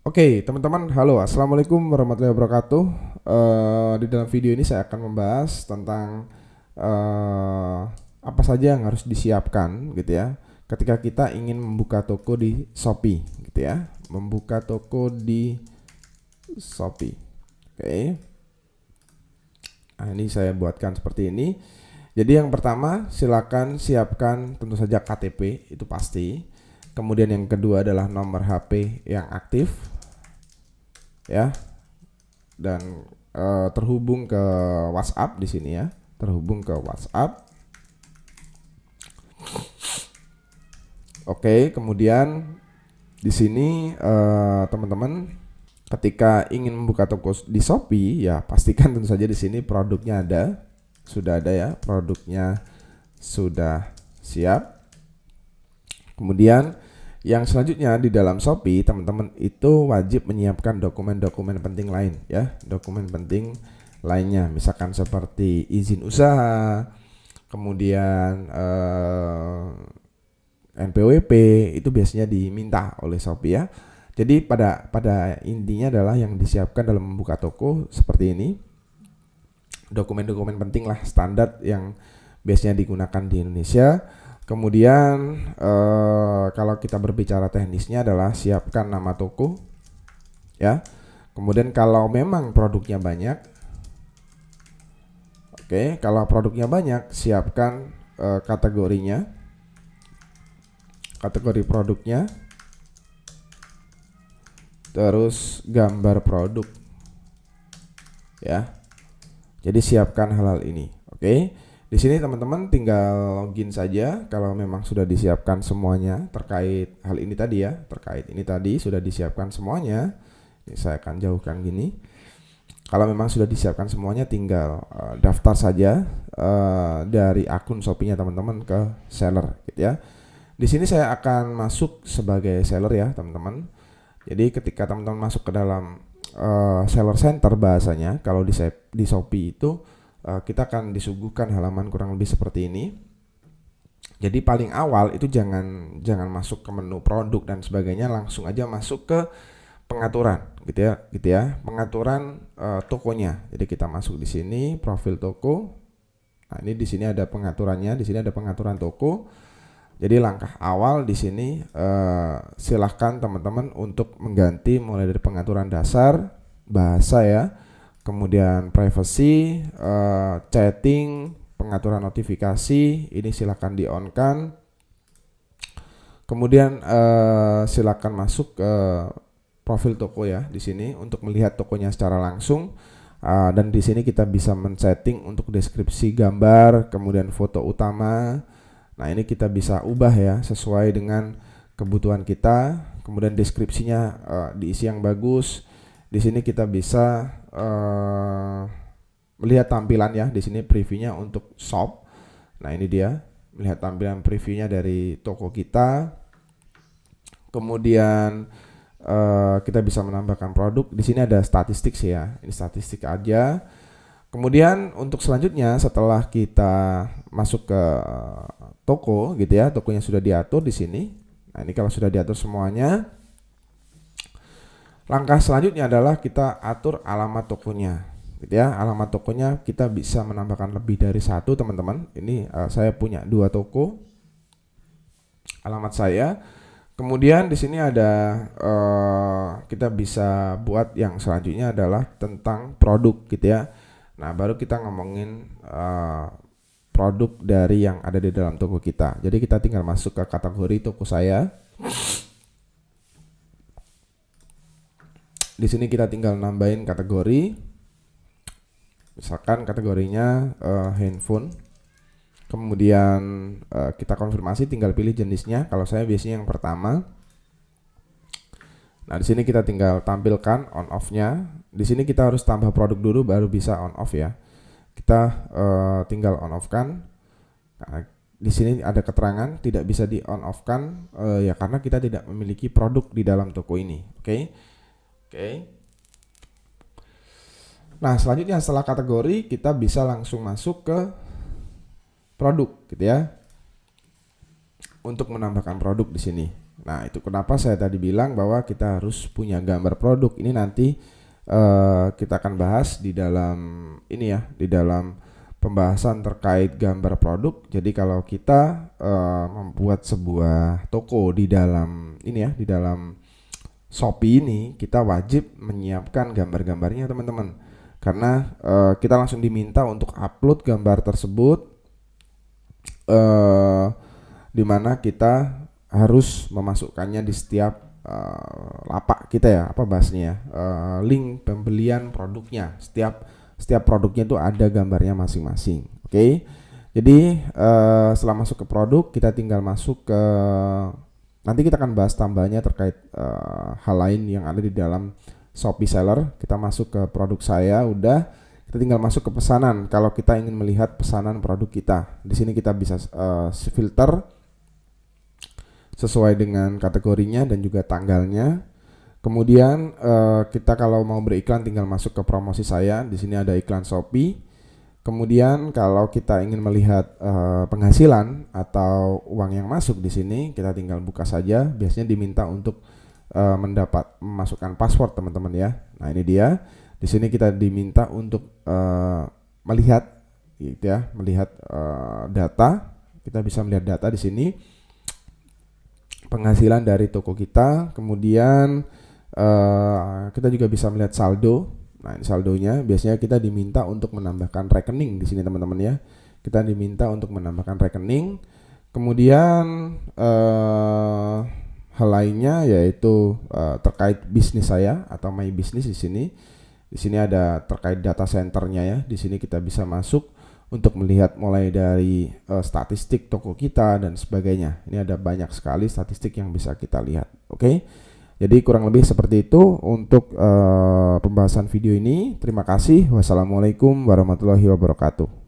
Oke, teman-teman, halo, assalamualaikum warahmatullahi wabarakatuh. Di dalam video ini saya akan membahas tentang eh, apa saja yang harus disiapkan, gitu ya, ketika kita ingin membuka toko di Shopee, gitu ya, membuka toko di Shopee. Oke, nah ini saya buatkan seperti ini. Jadi yang pertama, silakan siapkan tentu saja KTP, itu pasti. Kemudian yang kedua adalah nomor HP yang aktif, ya, dan terhubung ke WhatsApp di sini ya, terhubung ke WhatsApp. Oke, kemudian di sini teman-teman ketika ingin membuka toko di Shopee ya pastikan tentu saja di sini produknya ada, sudah ada ya, produknya sudah siap. Kemudian yang selanjutnya di dalam Shopee teman-teman itu wajib menyiapkan dokumen-dokumen penting lain ya, dokumen penting lainnya misalkan seperti izin usaha, kemudian NPWP itu biasanya diminta oleh Shopee ya. Jadi pada intinya adalah yang disiapkan dalam membuka toko seperti ini, dokumen-dokumen penting lah standar yang biasanya digunakan di Indonesia. Kemudian kalau kita berbicara teknisnya adalah siapkan nama toko ya. Kemudian kalau memang produknya banyak, oke, kalau produknya banyak siapkan kategorinya, kategori produknya, terus gambar produk ya. Jadi siapkan hal-hal ini, oke. Di sini teman-teman tinggal login saja kalau memang sudah disiapkan semuanya terkait hal ini tadi ya, terkait ini tadi sudah disiapkan semuanya. Ini saya akan jauhkan gini. Kalau memang sudah disiapkan semuanya tinggal daftar saja dari akun Shopee-nya teman-teman ke seller gitu ya. Di sini saya akan masuk sebagai seller ya, teman-teman. Jadi ketika teman-teman masuk ke dalam seller center bahasanya, kalau di Shopee itu kita akan disuguhkan halaman kurang lebih seperti ini. Jadi paling awal itu jangan masuk ke menu produk dan sebagainya, langsung aja masuk ke pengaturan gitu ya, pengaturan tokonya. Jadi kita masuk di sini profil toko. Nah, ini di sini ada pengaturannya, di sini ada pengaturan toko. Jadi langkah awal di sini silahkan teman-teman untuk mengganti mulai dari pengaturan dasar bahasa ya, kemudian privacy, chatting, pengaturan notifikasi, ini silakan di on kan. Kemudian silakan masuk ke profil toko ya di sini untuk melihat tokonya secara langsung. Dan di sini kita bisa men-setting untuk deskripsi gambar, kemudian foto utama. Nah, ini kita bisa ubah ya sesuai dengan kebutuhan kita. Kemudian deskripsinya diisi yang bagus. Di sini kita bisa melihat tampilan ya, di sini previewnya untuk shop. Nah, ini dia melihat tampilan previewnya dari toko kita. Kemudian kita bisa menambahkan produk. Di sini ada statistik sih ya, ini statistik aja. Kemudian untuk selanjutnya setelah kita masuk ke toko gitu ya, tokonya sudah diatur di sini. Nah, ini kalau sudah diatur semuanya, langkah selanjutnya adalah kita atur alamat tokonya, gitu ya. Alamat tokonya kita bisa menambahkan lebih dari satu, teman-teman. Ini saya punya 2 toko, alamat saya. Kemudian di sini ada kita bisa buat yang selanjutnya adalah tentang produk, gitu ya. Nah, baru kita ngomongin produk dari yang ada di dalam toko kita. Jadi kita tinggal masuk ke kategori toko saya. Di sini kita tinggal nambahin kategori. Misalkan kategorinya handphone. Kemudian kita konfirmasi, tinggal pilih jenisnya. Kalau saya biasanya yang pertama. Nah, di sini kita tinggal tampilkan on off-nya. Di sini kita harus tambah produk dulu baru bisa on off ya. Kita tinggal on off kan. Nah, di sini ada keterangan tidak bisa di on off kan ya karena kita tidak memiliki produk di dalam toko ini. Oke. Nah, selanjutnya setelah kategori kita bisa langsung masuk ke produk gitu ya. Untuk menambahkan produk di sini. Nah, itu kenapa saya tadi bilang bahwa kita harus punya gambar produk. Ini nanti kita akan bahas di dalam ini ya, di dalam pembahasan terkait gambar produk. Jadi kalau kita membuat sebuah toko di dalam ini ya, di dalam Shopee ini, kita wajib menyiapkan gambar-gambarnya teman-teman. Karena kita langsung diminta untuk upload gambar tersebut, di mana kita harus memasukkannya di setiap lapak kita ya, apa bahasnya ya, link pembelian produknya. Setiap produknya itu ada gambarnya masing-masing. Oke. Jadi setelah masuk ke produk, kita tinggal masuk ke, nanti kita akan bahas tambahnya terkait hal lain yang ada di dalam Shopee Seller. Kita masuk ke produk saya, udah, kita tinggal masuk ke pesanan. Kalau kita ingin melihat pesanan produk kita, di sini kita bisa filter sesuai dengan kategorinya dan juga tanggalnya. Kemudian kita kalau mau beriklan tinggal masuk ke promosi saya. Di sini ada iklan Shopee. Kemudian kalau kita ingin melihat penghasilan atau uang yang masuk di sini, kita tinggal buka saja. Biasanya diminta untuk memasukkan password teman-teman ya. Nah, ini dia. Di sini kita diminta untuk melihat gitu ya, melihat data. Kita bisa melihat data di sini. Penghasilan dari toko kita, kemudian kita juga bisa melihat saldo. Nah, ini saldonya. Biasanya kita diminta untuk menambahkan rekening di sini teman-teman ya. Kita diminta untuk menambahkan rekening. Kemudian hal lainnya yaitu terkait bisnis saya atau my business di sini. Di sini ada terkait data centernya ya. Di sini kita bisa masuk untuk melihat mulai dari statistik toko kita dan sebagainya. Ini ada banyak sekali statistik yang bisa kita lihat. Oke. Jadi kurang lebih seperti itu untuk pembahasan video ini. Terima kasih. Wassalamualaikum warahmatullahi wabarakatuh.